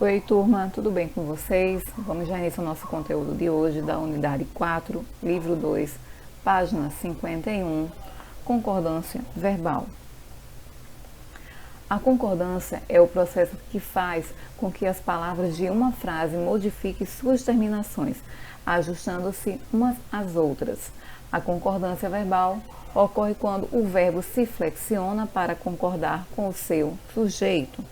Oi, turma, tudo bem com vocês? Vamos já iniciar o nosso conteúdo de hoje da unidade 4, livro 2, página 51, concordância verbal. A concordância é o processo que faz com que as palavras de uma frase modifiquem suas terminações, ajustando-se umas às outras. A concordância verbal ocorre quando o verbo se flexiona para concordar com o seu sujeito.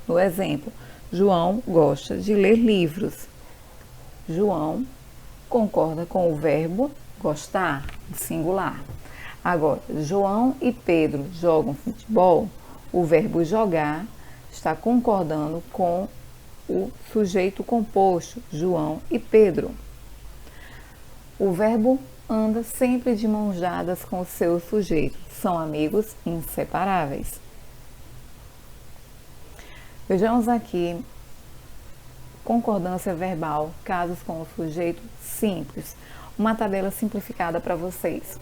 No exemplo, João gosta de ler livros. João concorda com o verbo gostar, singular. Agora, João e Pedro jogam futebol. O verbo jogar está concordando com o sujeito composto, João e Pedro. O verbo anda sempre de mãos dadas com o seu sujeito. São amigos inseparáveis. Vejamos aqui concordância verbal, casos com o sujeito simples. Uma tabela simplificada para vocês.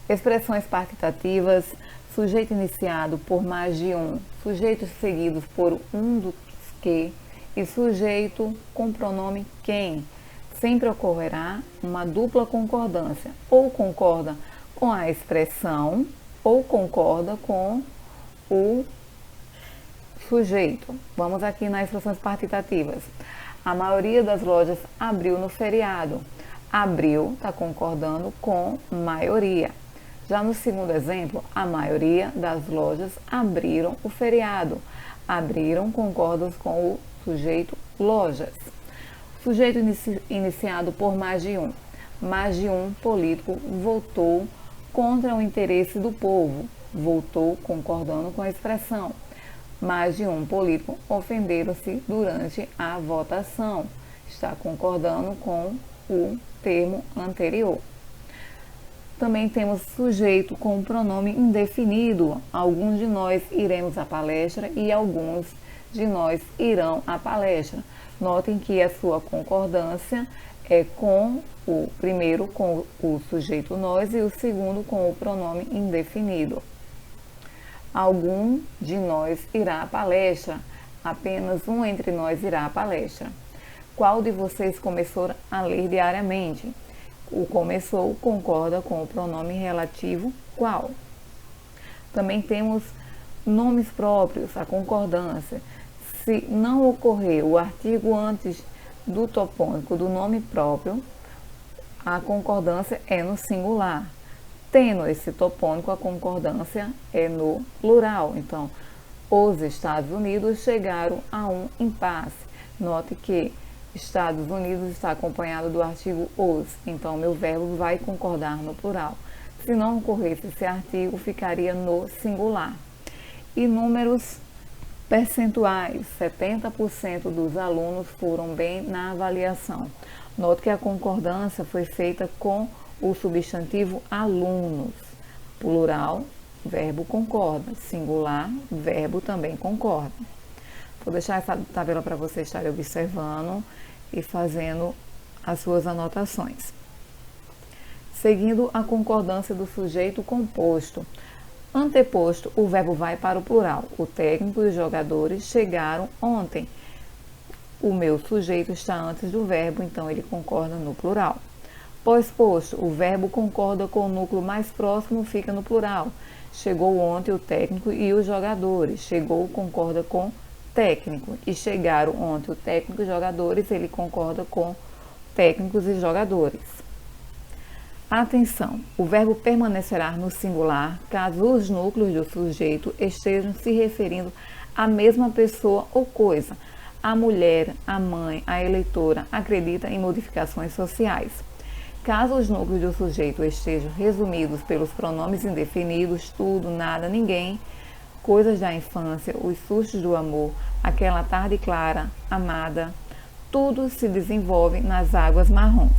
Expressões participativas, sujeito iniciado por mais de um, sujeitos seguidos por um dos que e sujeito com pronome quem. Sempre ocorrerá uma dupla concordância, ou concorda com a expressão ou concorda com o sujeito. Vamos aqui nas expressões participativas. A maioria das lojas abriu no feriado. Abriu está concordando com maioria. Já no segundo exemplo, a maioria das lojas abriram o feriado. Abriram concorda com o sujeito lojas. Sujeito iniciado por mais de um. Mais de um político votou contra o interesse do povo. Votou concordando com a expressão. Mais de um político ofenderam-se durante a votação. Está concordando com o termo anterior. Também temos sujeito com pronome indefinido. Alguns de nós iremos à palestra e alguns de nós irão à palestra. Notem que a sua concordância é com o primeiro com o sujeito nós e o segundo com o pronome indefinido. Algum de nós irá à palestra. Apenas um entre nós irá à palestra. Qual de vocês começou a ler diariamente? O começou concorda com o pronome relativo qual. Também temos nomes próprios, a concordância. Se não ocorrer o artigo antes do topônico do nome próprio, a concordância é no singular. Tendo esse topônico, a concordância é no plural. Então, os Estados Unidos chegaram a um impasse. Note que Estados Unidos está acompanhado do artigo os. Então, meu verbo vai concordar no plural. Se não ocorresse esse artigo, ficaria no singular. E números percentuais. 70% dos alunos foram bem na avaliação. Note que a concordância foi feita com o substantivo alunos, plural, verbo concorda, singular, verbo também concorda. Vou deixar essa tabela para vocês estarem observando e fazendo as suas anotações. Seguindo a concordância do sujeito composto. Anteposto, o verbo vai para o plural. O técnico e os jogadores chegaram ontem. O meu sujeito está antes do verbo, então ele concorda no plural. Pós-posto, o verbo concorda com o núcleo mais próximo, fica no plural. Chegou ontem o técnico e os jogadores. Chegou concorda com técnico. E chegaram ontem o técnico e os jogadores, ele concorda com técnicos e jogadores. Atenção, o verbo permanecerá no singular caso os núcleos do sujeito estejam se referindo à mesma pessoa ou coisa. A mulher, a mãe, a eleitora acredita em modificações sociais. Caso os núcleos do sujeito estejam resumidos pelos pronomes indefinidos, tudo, nada, ninguém, coisas da infância, os sustos do amor, aquela tarde clara, amada, tudo se desenvolve nas águas marrons.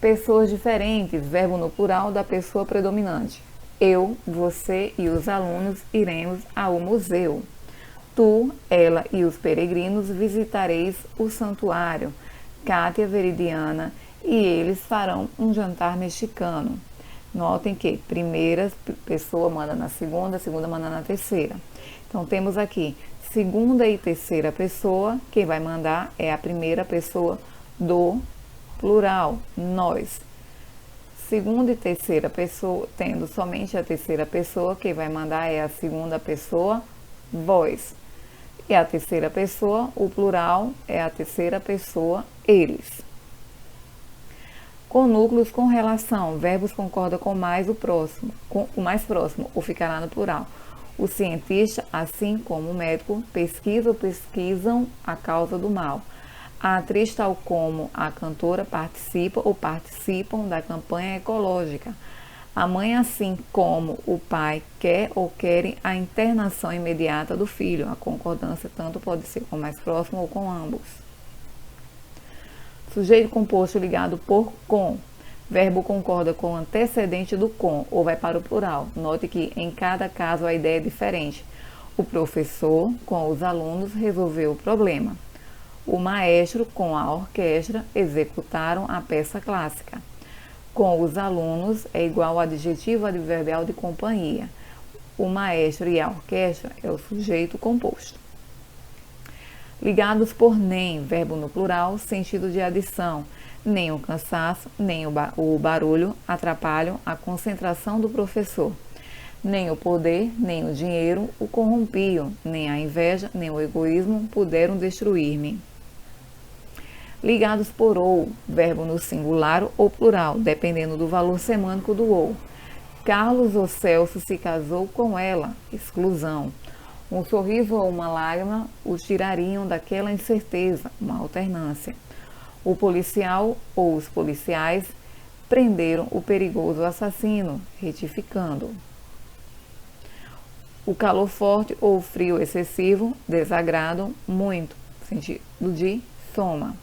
Pessoas diferentes, verbo no plural da pessoa predominante. Eu, você e os alunos iremos ao museu. Tu, ela e os peregrinos visitareis o santuário. Kátia, Veridiana e eles farão um jantar mexicano. Notem que primeira pessoa manda na segunda, a segunda manda na terceira. Então, temos aqui segunda e terceira pessoa, quem vai mandar é a primeira pessoa do plural, nós. Segunda e terceira pessoa, tendo somente a terceira pessoa, quem vai mandar é a segunda pessoa, vós. E a terceira pessoa, o plural, é a terceira pessoa, eles. Com núcleos com relação, verbos concordam com mais o próximo, com o mais próximo, ou ficará no plural. O cientista, assim como o médico, pesquisa ou pesquisam a causa do mal. A atriz, tal como a cantora, participa ou participam da campanha ecológica. A mãe, assim como o pai, quer ou querem a internação imediata do filho. A concordância tanto pode ser com o mais próximo ou com ambos. Sujeito composto ligado por com. Verbo concorda com o antecedente do com ou vai para o plural. Note que em cada caso a ideia é diferente. O professor, com os alunos, resolveu o problema. O maestro, com a orquestra, executaram a peça clássica. Com os alunos é igual ao adjetivo adverbial de companhia. O maestro e a orquestra é o sujeito composto. Ligados por nem, verbo no plural, sentido de adição. Nem o cansaço, nem o barulho atrapalham a concentração do professor. Nem o poder, nem o dinheiro o corrompiam, nem a inveja, nem o egoísmo puderam destruir-me. Ligados por ou, verbo no singular ou plural, dependendo do valor semântico do ou. Carlos ou Celso se casou com ela, exclusão. Um sorriso ou uma lágrima os tirariam daquela incerteza, uma alternância. O policial ou os policiais prenderam o perigoso assassino, retificando. O calor forte ou o frio excessivo desagradam muito, sentido de soma.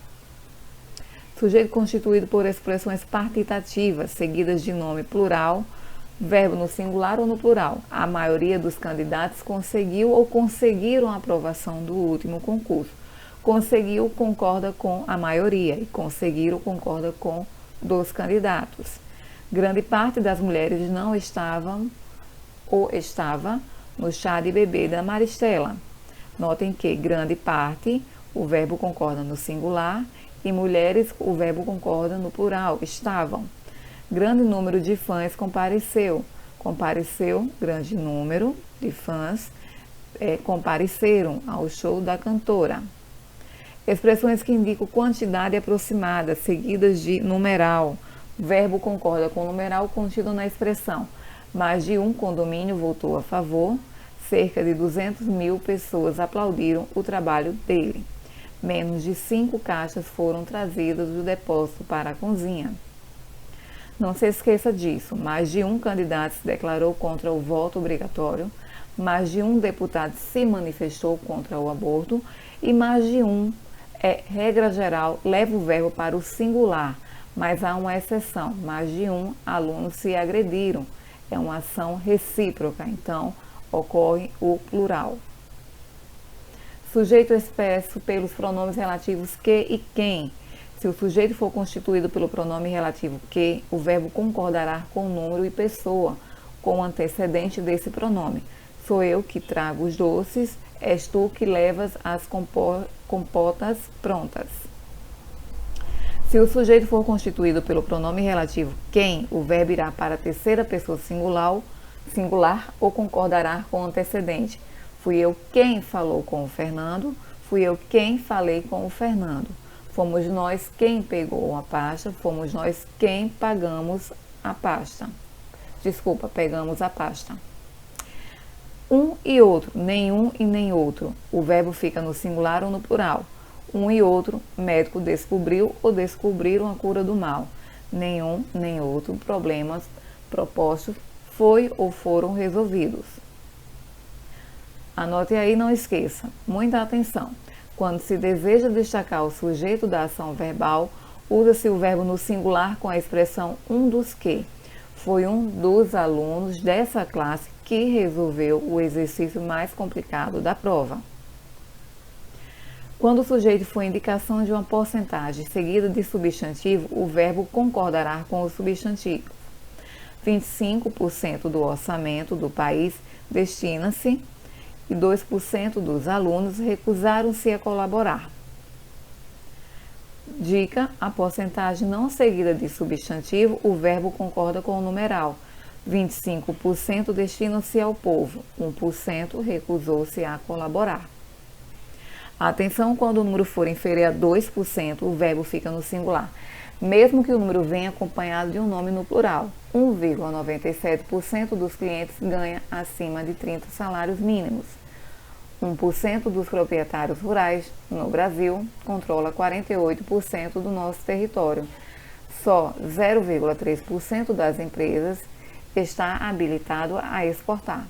Sujeito constituído por expressões partitativas, seguidas de nome plural, verbo no singular ou no plural. A maioria dos candidatos conseguiu ou conseguiram a aprovação do último concurso. Conseguiu concorda com a maioria e conseguiram concorda com dos candidatos. Grande parte das mulheres não estavam ou estava no chá de bebê da Maristela. Notem que grande parte, o verbo concorda no singular, e mulheres, o verbo concorda no plural, estavam. Grande número de fãs compareceu. Compareceu, grande número de fãs compareceram ao show da cantora. Expressões que indicam quantidade aproximada, seguidas de numeral. O verbo concorda com o numeral contido na expressão. Mais de um condomínio votou a favor. Cerca de 200 mil pessoas aplaudiram o trabalho dele. Menos de 5 caixas foram trazidas do depósito para a cozinha. Não se esqueça disso. Mais de um candidato se declarou contra o voto obrigatório. Mais de um deputado se manifestou contra o aborto. E mais de um, regra geral, leva o verbo para o singular, mas há uma exceção. Mais de um alunos se agrediram. É uma ação recíproca, então ocorre o plural. Sujeito expresso pelos pronomes relativos que e quem. Se o sujeito for constituído pelo pronome relativo que, o verbo concordará com número e pessoa, com o antecedente desse pronome. Sou eu que trago os doces, és tu que levas as compotas prontas. Se o sujeito for constituído pelo pronome relativo quem, o verbo irá para a terceira pessoa singular ou concordará com o antecedente. Fui eu quem falou com o Fernando, fui eu quem falei com o Fernando. Fomos nós quem pegou a pasta, fomos nós quem pagamos a pasta. Desculpa, pegamos a pasta. Um e outro, nenhum e nem outro. O verbo fica no singular ou no plural. Um e outro, médico descobriu ou descobriram a cura do mal. Nenhum nem outro, problemas propostos foi ou foram resolvidos. Anote aí, não esqueça. Muita atenção. Quando se deseja destacar o sujeito da ação verbal, usa-se o verbo no singular com a expressão um dos que. Foi um dos alunos dessa classe que resolveu o exercício mais complicado da prova. Quando o sujeito for indicação de uma porcentagem seguida de substantivo, o verbo concordará com o substantivo. 25% do orçamento do país destina-se e 2% dos alunos recusaram-se a colaborar. Dica: a porcentagem não seguida de substantivo, o verbo concorda com o numeral. 25% destinam-se ao povo, 1% recusou-se a colaborar. Atenção, quando o número for inferior a 2%, o verbo fica no singular, mesmo que o número venha acompanhado de um nome no plural. 1,97% dos clientes ganha acima de 30 salários mínimos. 1% dos proprietários rurais no Brasil controla 48% do nosso território. Só 0,3% das empresas está habilitado a exportar.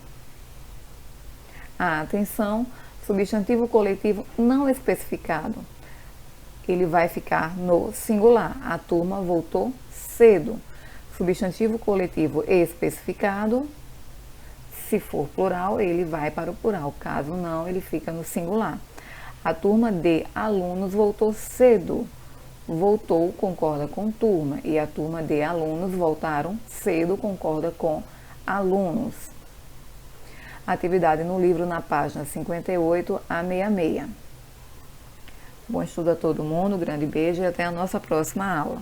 Atenção, substantivo coletivo não especificado. Ele vai ficar no singular. A turma voltou cedo. Substantivo coletivo especificado, se for plural, ele vai para o plural. Caso não, ele fica no singular. A turma de alunos voltou cedo. Voltou concorda com turma e a turma de alunos voltaram cedo concorda com alunos. Atividade no livro na página 58 a 66. Bom estudo a todo mundo, grande beijo e até a nossa próxima aula.